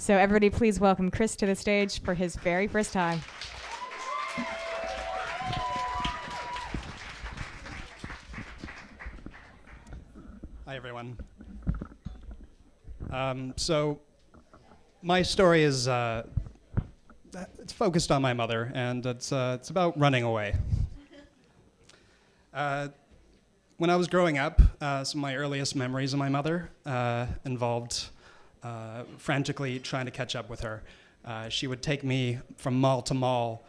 So everybody please welcome Chris to the stage for his very first time. Hi, everyone. So my story is it's focused on my mother, and it's about running away. When I was growing up, some of my earliest memories of my mother involved frantically trying to catch up with her. She would take me from mall to mall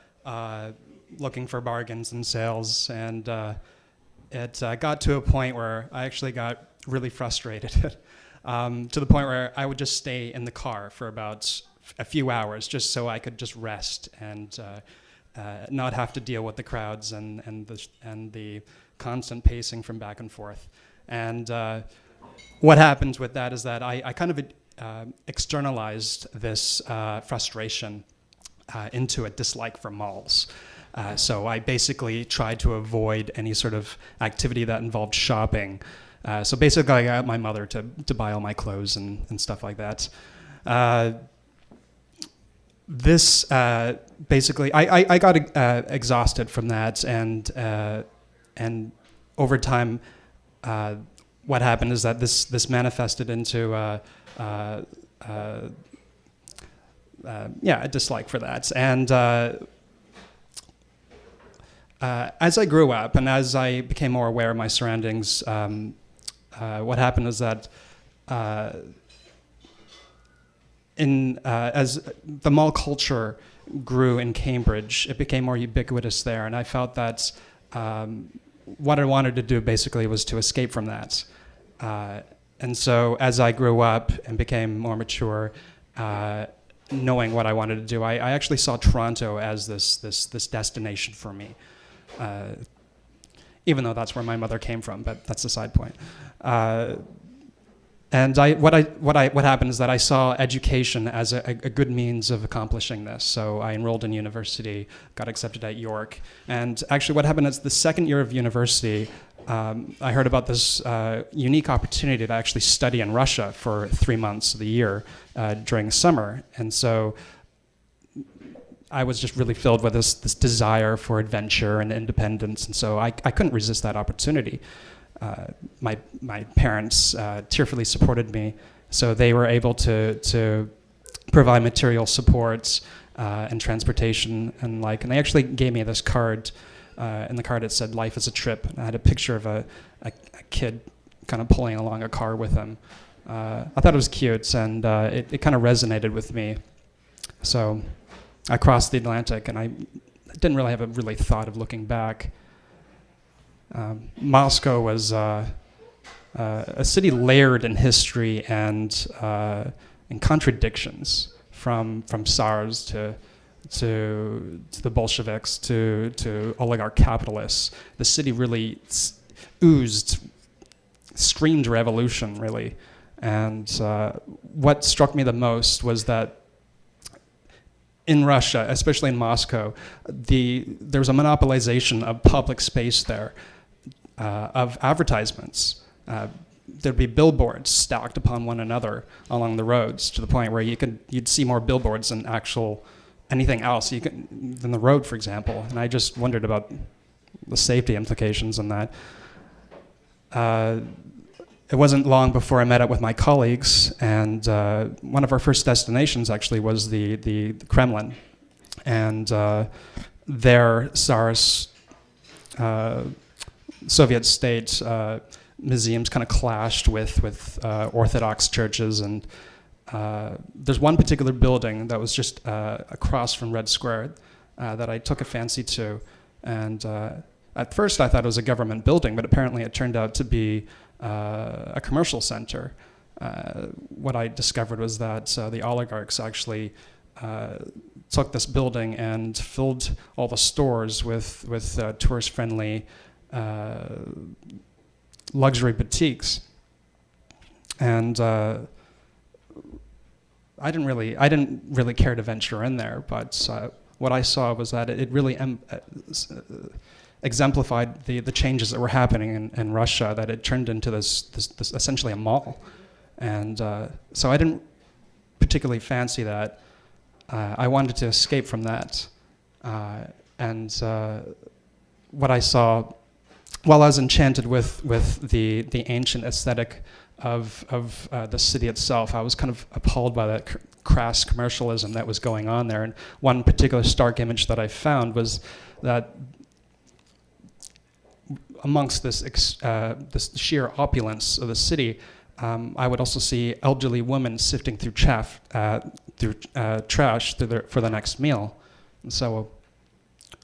looking for bargains and sales, and it got to a point where I actually got really frustrated to the point where I would just stay in the car for about a few hours just so I could just rest and not have to deal with the crowds and the constant pacing from back and forth. And what happens with that is that I kind of externalized this frustration into a dislike for malls. So I basically tried to avoid any sort of activity that involved shopping. So basically I got my mother to buy all my clothes and stuff like that. This basically, I got exhausted from that, and over time, what happened is that this manifested into a dislike for that. And as I grew up and as I became more aware of my surroundings, what happened is that as the mall culture grew in Cambridge, it became more ubiquitous there, and I felt that what I wanted to do basically was to escape from that. And so as I grew up and became more mature, knowing what I wanted to do, I actually saw Toronto as this destination for me. Even though that's where my mother came from, but that's a side point. And what happened is that I saw education as a good means of accomplishing this. So I enrolled in university, got accepted at York, and actually what happened is the second year of university, I heard about this unique opportunity to actually study in Russia for 3 months of the year during summer. And so I was just really filled with this desire for adventure and independence, and so I couldn't resist that opportunity. My parents tearfully supported me, so they were able to provide material supports and transportation and they actually gave me this card. In the card it said "Life is a Trip," and I had a picture of a kid kind of pulling along a car with him. I thought it was cute, and it kind of resonated with me. So I crossed the Atlantic, and I didn't really have a thought of looking back. Moscow was a city layered in history and contradictions, from SARS to the Bolsheviks to oligarch capitalists. The city really screamed revolution, really. And what struck me the most was that in Russia, especially in Moscow, there was a monopolization of public space there, of advertisements. There'd be billboards stacked upon one another along the roads to the point where you'd see more billboards than anything else than the road, for example. And I just wondered about the safety implications on that. It wasn't long before I met up with my colleagues, and one of our first destinations actually was the Kremlin. And there, SARS, Soviet state museums kind of clashed with Orthodox churches, and there's one particular building that was just across from Red Square that I took a fancy to. And at first I thought it was a government building, but apparently it turned out to be a commercial center. What I discovered was that the oligarchs actually took this building and filled all the stores with tourist-friendly luxury boutiques. And I didn't really care to venture in there, but what I saw was that it really exemplified the changes that were happening in Russia, that it turned into this essentially a mall. And so I didn't particularly fancy that. I wanted to escape from that. And what I saw, while I was enchanted with the ancient aesthetic of the city itself, I was kind of appalled by that crass commercialism that was going on there. And one particular stark image that I found was that amongst this sheer opulence of the city, I would also see elderly women sifting through trash for the next meal. And so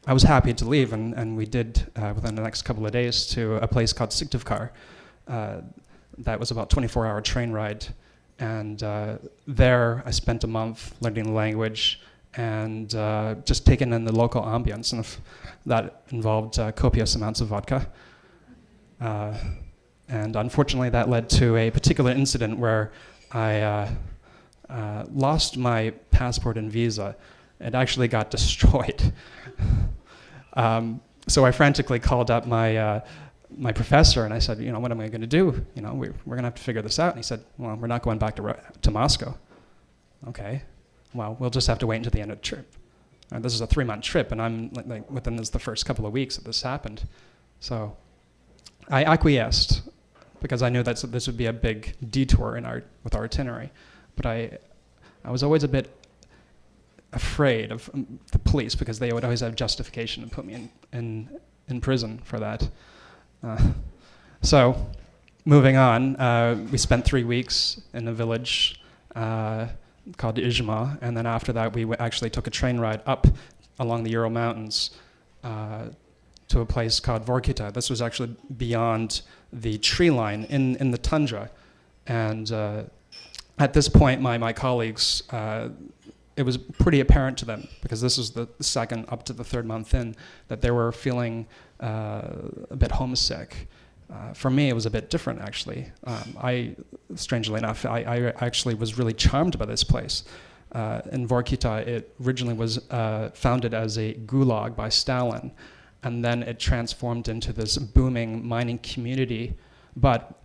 I was happy to leave, and we did within the next couple of days to a place called Syktyvkar. That was about a 24-hour train ride. And there I spent a month learning the language and just taking in the local ambience. And that involved copious amounts of vodka. And unfortunately, that led to a particular incident where I lost my passport and visa. It actually got destroyed. So I frantically called up my professor, and I said, what am I going to do? We're going to have to figure this out. And he said, well, we're not going back to Moscow. Okay, well, we'll just have to wait until the end of the trip. This is a 3-month trip, and I'm within the first couple of weeks that this happened. So I acquiesced because I knew that this would be a big detour with our itinerary. But I was always a bit afraid of the police because they would always have justification to put me in prison for that. So moving on, we spent 3 weeks in a village called Izhma, and then after that we actually took a train ride up along the Ural Mountains to a place called Vorkita. This was actually beyond the tree line in the tundra. And at this point, my colleagues, it was pretty apparent to them, because this was the second up to the 3rd month in, that they were feeling a bit homesick. For me, it was a bit different, actually. Strangely enough, I actually was really charmed by this place. In Vorkita, it originally was founded as a gulag by Stalin, and then it transformed into this booming mining community. But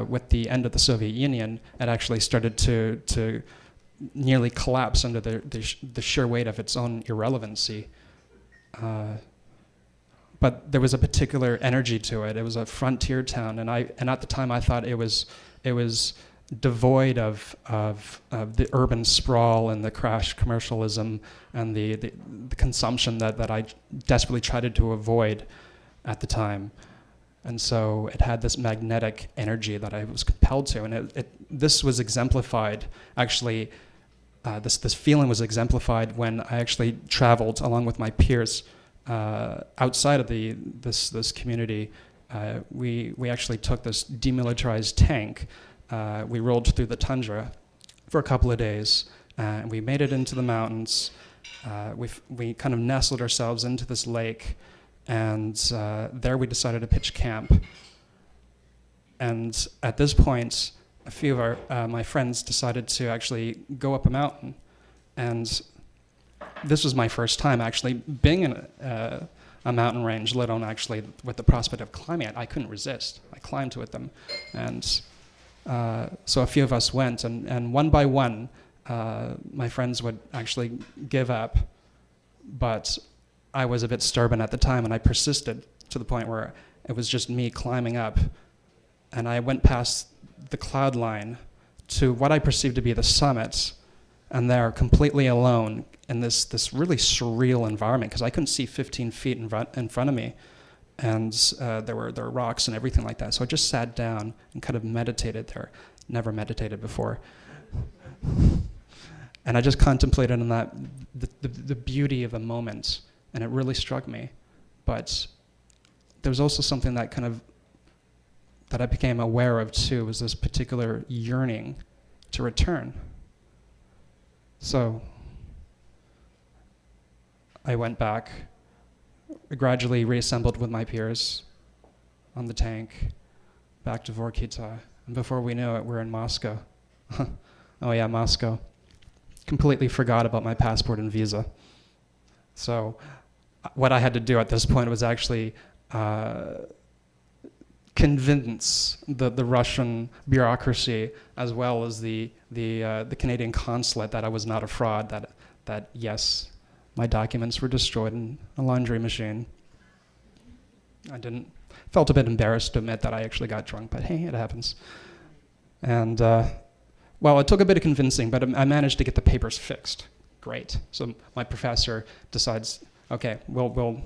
with the end of the Soviet Union, it actually started to nearly collapse under the sheer weight of its own irrelevancy. But there was a particular energy to it. It was a frontier town, and at the time I thought it was devoid of the urban sprawl and the crash commercialism and the consumption that I desperately tried to avoid at the time. And so it had this magnetic energy that I was compelled to, and this was exemplified, actually, this feeling was exemplified when I actually traveled along with my peers outside of this community. We actually took this demilitarized tank. We rolled through the tundra for a couple of days, and we made it into the mountains. We kind of nestled ourselves into this lake, and there we decided to pitch camp. And at this point, a few of my friends decided to actually go up a mountain. And this was my first time actually being in a mountain range, let alone actually with the prospect of climbing it. I couldn't resist. I climbed with them. And so a few of us went, and one by one, my friends would actually give up. But I was a bit stubborn at the time, and I persisted to the point where it was just me climbing up. And I went past the cloud line to what I perceived to be the summit, and there, completely alone in this really surreal environment, because I couldn't see 15 feet in front of me, and there were rocks and everything like that. So I just sat down and kind of meditated there. Never meditated before. And I just contemplated on that, the beauty of the moment, and it really struck me. But there was also something that that I became aware of too, was this particular yearning to return. So I went back, gradually reassembled with my peers on the tank, back to Vorkita, and before we knew it, we're in Moscow. Oh yeah, Moscow. Completely forgot about my passport and visa. So what I had to do at this point was actually convince the Russian bureaucracy as well as the Canadian consulate that I was not a fraud, that yes, my documents were destroyed in a laundry machine. Felt a bit embarrassed to admit that I actually got drunk, but hey, it happens. And well, it took a bit of convincing, but I managed to get the papers fixed. Great. So my professor decides, okay, we'll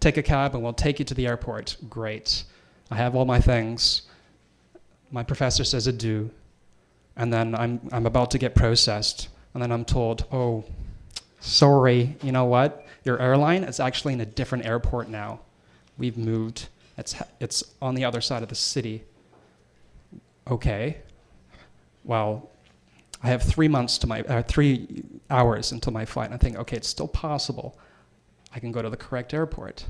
take a cab and we'll take you to the airport. Great. I have all my things. My professor says adieu, and then I'm about to get processed, and then I'm told, oh, sorry, you know what? Your airline is actually in a different airport now. We've moved. It's on the other side of the city. Okay. Well, I have 3 hours until my flight, and I think, okay, it's still possible. I can go to the correct airport.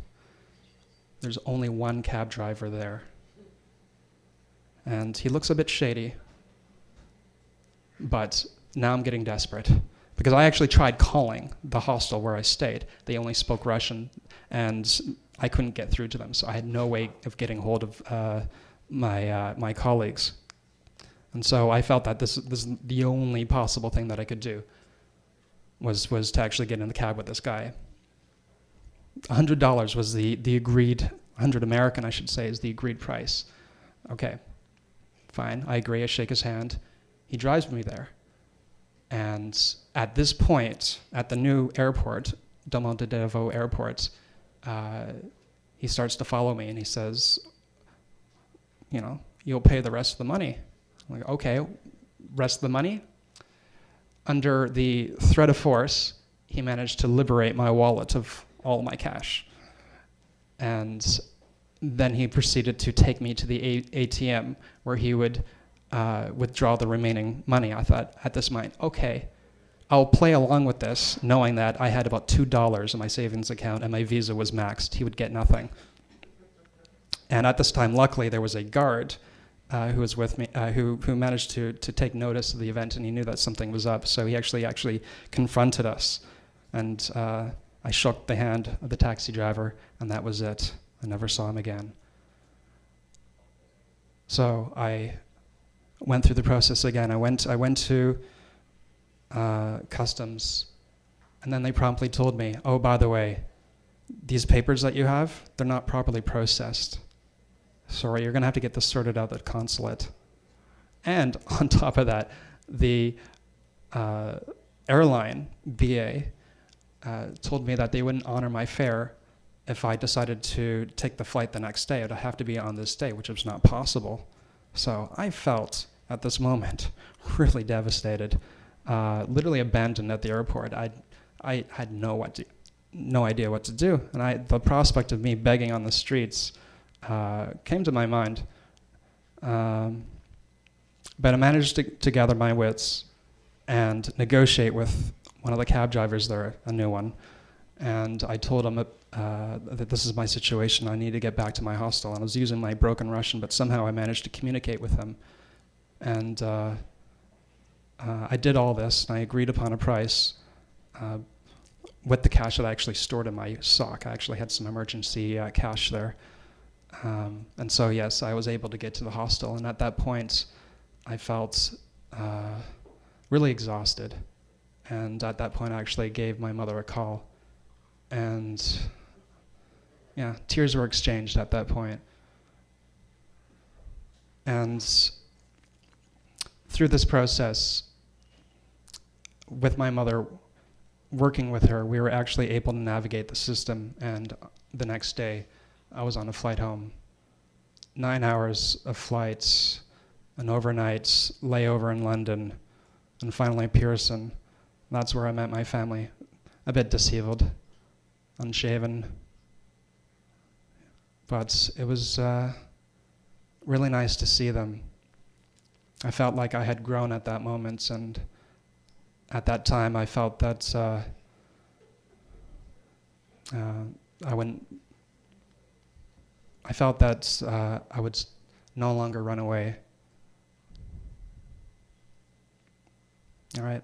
There's only one cab driver there. And he looks a bit shady. But now I'm getting desperate. Because I actually tried calling the hostel where I stayed. They only spoke Russian, and I couldn't get through to them. So I had no way of getting hold of my colleagues. And so I felt that this is the only possible thing that I could do was to actually get in the cab with this guy. $100 was the agreed, 100 American, I should say, is the agreed price. Okay, fine, I agree, I shake his hand. He drives me there. And at this point, at the new airport, Domodedovo Airport, he starts to follow me and he says, you'll pay the rest of the money. I'm like, okay, rest of the money? Under the threat of force, he managed to liberate my wallet of all my cash. And then he proceeded to take me to the ATM where he would withdraw the remaining money. I thought at this point, okay, I'll play along with this, knowing that I had about $2 in my savings account and my Visa was maxed. He would get nothing. And at this time, luckily, there was a guard who was with me, who managed to take notice of the event, and he knew that something was up. So he actually confronted us, and I shook the hand of the taxi driver, and that was it. I never saw him again. So I went through the process again. I went to customs, and then they promptly told me, oh, by the way, these papers that you have, they're not properly processed. Sorry, you're going to have to get this sorted out at consulate. And on top of that, the airline, BA, told me that they wouldn't honor my fare if I decided to take the flight the next day. It would have to be on this day, which was not possible. So I felt, at this moment, really devastated, literally abandoned at the airport. I had no idea what to do. And the prospect of me begging on the streets came to my mind. But I managed to gather my wits and negotiate with one of the cab drivers there, a new one. And I told him that this is my situation. I need to get back to my hostel. And I was using my broken Russian, but somehow I managed to communicate with him. And I did all this, and I agreed upon a price with the cash that I actually stored in my sock. I actually had some emergency cash there. And so, yes, I was able to get to the hostel. And at that point, I felt really exhausted. And at that point, I actually gave my mother a call. And, yeah, tears were exchanged at that point. And through this process, with my mother, working with her, we were actually able to navigate the system. And the next day, I was on a flight home. 9 hours of flights, an overnight layover in London, and finally Pearson. That's where I met my family, a bit disheveled, unshaven. But it was really nice to see them. I felt like I had grown at that moment, and at that time I felt that I would no longer run away. All right.